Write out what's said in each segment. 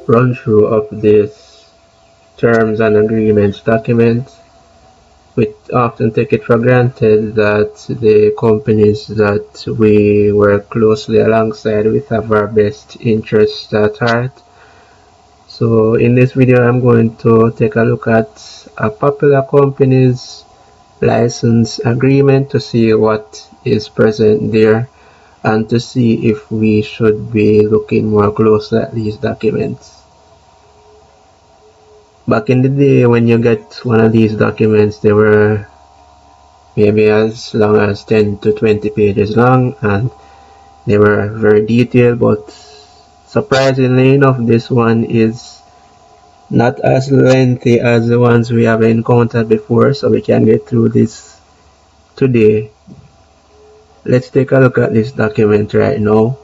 run through of this terms and agreements document. We often take it for granted that the companies that we work closely alongside with have our best interests at heart. So in this video, I'm going to take a look at a popular company's license agreement to see what is present there and to see if we should be looking more closely at these documents. Back in the day, when you get one of these documents, they were maybe as long as 10 to 20 pages long, and they were very detailed, but surprisingly enough, this one is not as lengthy as the ones we have encountered before, so we can get through this today. Let's take a look at this document right now.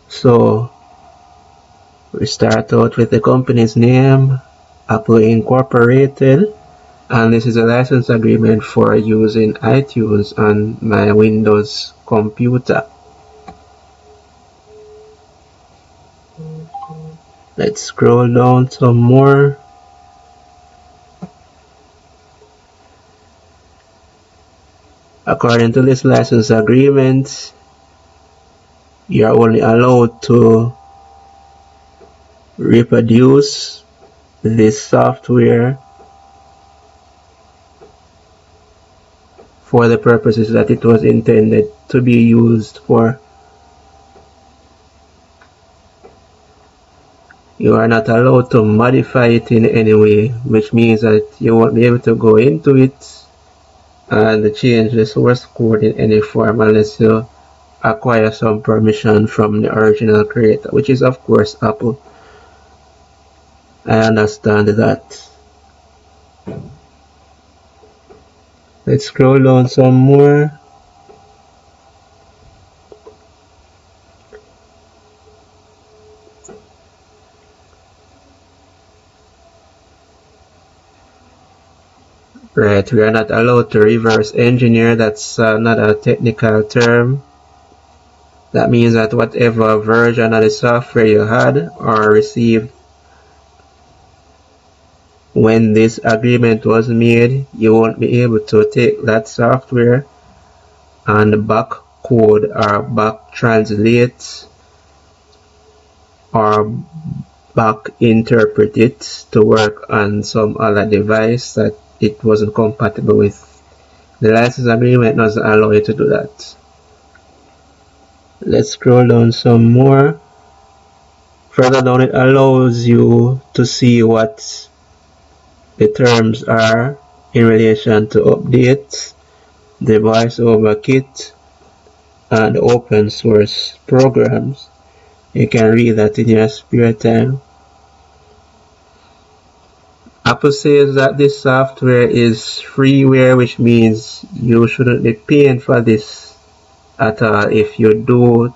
So we start out with the company's name, Apple Incorporated, and this is a license agreement for using iTunes on my Windows computer. Let's scroll down some more. According to this license agreement, you are only allowed to reproduce this software for the purposes that it was intended to be used for. You are not allowed to modify it in any way, which means that you won't be able to go into it and change the source code in any form unless you acquire some permission from the original creator, which is of course Apple. I understand that. Let's scroll down some more. Right, we are not allowed to reverse engineer. That's another technical term. That means that whatever version of the software you had or received when this agreement was made, you won't be able to take that software and back code or back translate or back interpret it to work on some other device that it wasn't compatible with. The license agreement doesn't allow you to do that. Let's scroll down some more. Further down, it allows you to see what the terms are in relation to updates, the voice over kit, and open source programs. You can read that in your spare time. Apple says that this software is freeware, which means you shouldn't be paying for this at all. If you do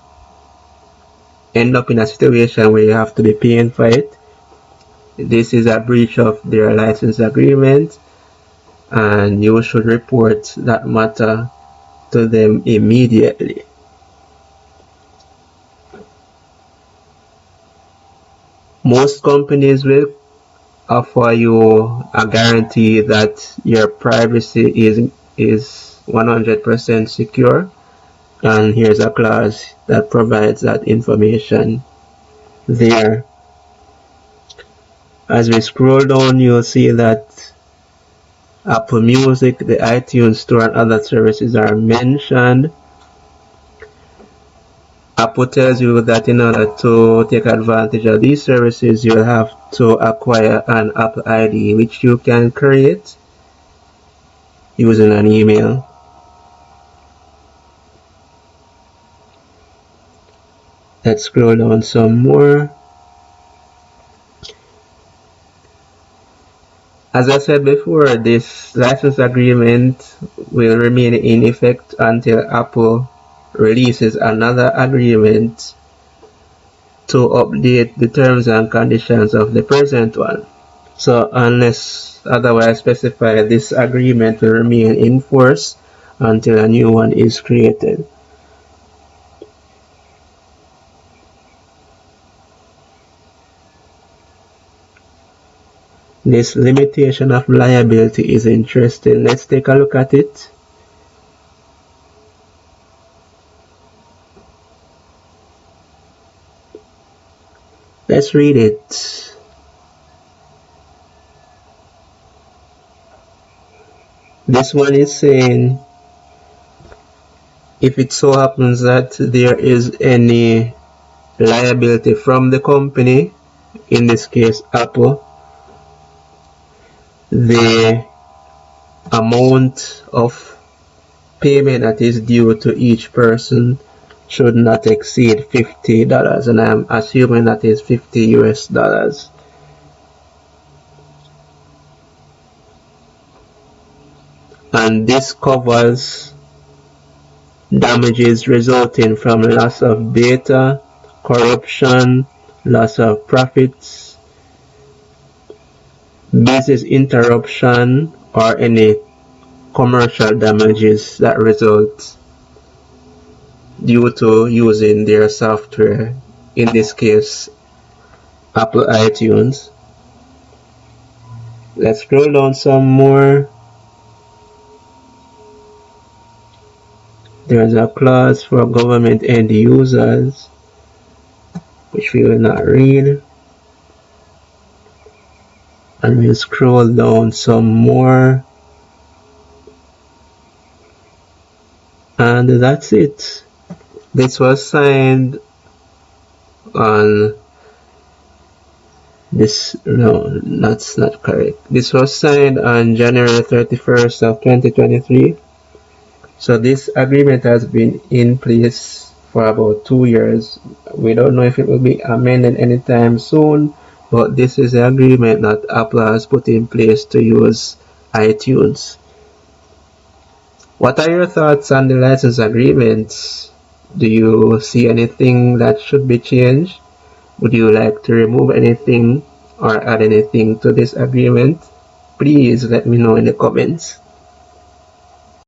end up in a situation where you have to be paying for it, this is a breach of their license agreement, and you should report that matter to them immediately. Most companies will offer you a guarantee that your privacy is 100% secure, and here's a clause that provides that information there. As we scroll down, you'll see that Apple Music, the iTunes Store, and other services are mentioned. Apple tells you that in order to take advantage of these services, you'll have to acquire an Apple ID, which you can create using an email. Let's scroll down some more. As I said before, this license agreement will remain in effect until Apple releases another agreement to update the terms and conditions of the present one. So unless otherwise specified, this agreement will remain in force until a new one is created. This limitation of liability is interesting. Let's take a look at it. Let's read it. This one is saying, if it so happens that there is any liability from the company, in this case Apple, the amount of payment that is due to each person should not exceed $50, and I'm assuming that is $50 US. And this covers damages resulting from loss of data, corruption, loss of profits, business interruption, or any commercial damages that result due to using their software, in this case Apple iTunes. Let's scroll down some more. There's a clause for government end users, which we will not read. And we'll scroll down some more. And that's it. This was signed on this, no, that's not correct. This was signed on January 31st of 2023. So this agreement has been in place for about 2 years. We don't know if it will be amended anytime soon, but this is the agreement that Apple has put in place to use iTunes. What are your thoughts on the license agreements? Do you see anything that should be changed? Would you like to remove anything or add anything to this agreement? Please let me know in the comments.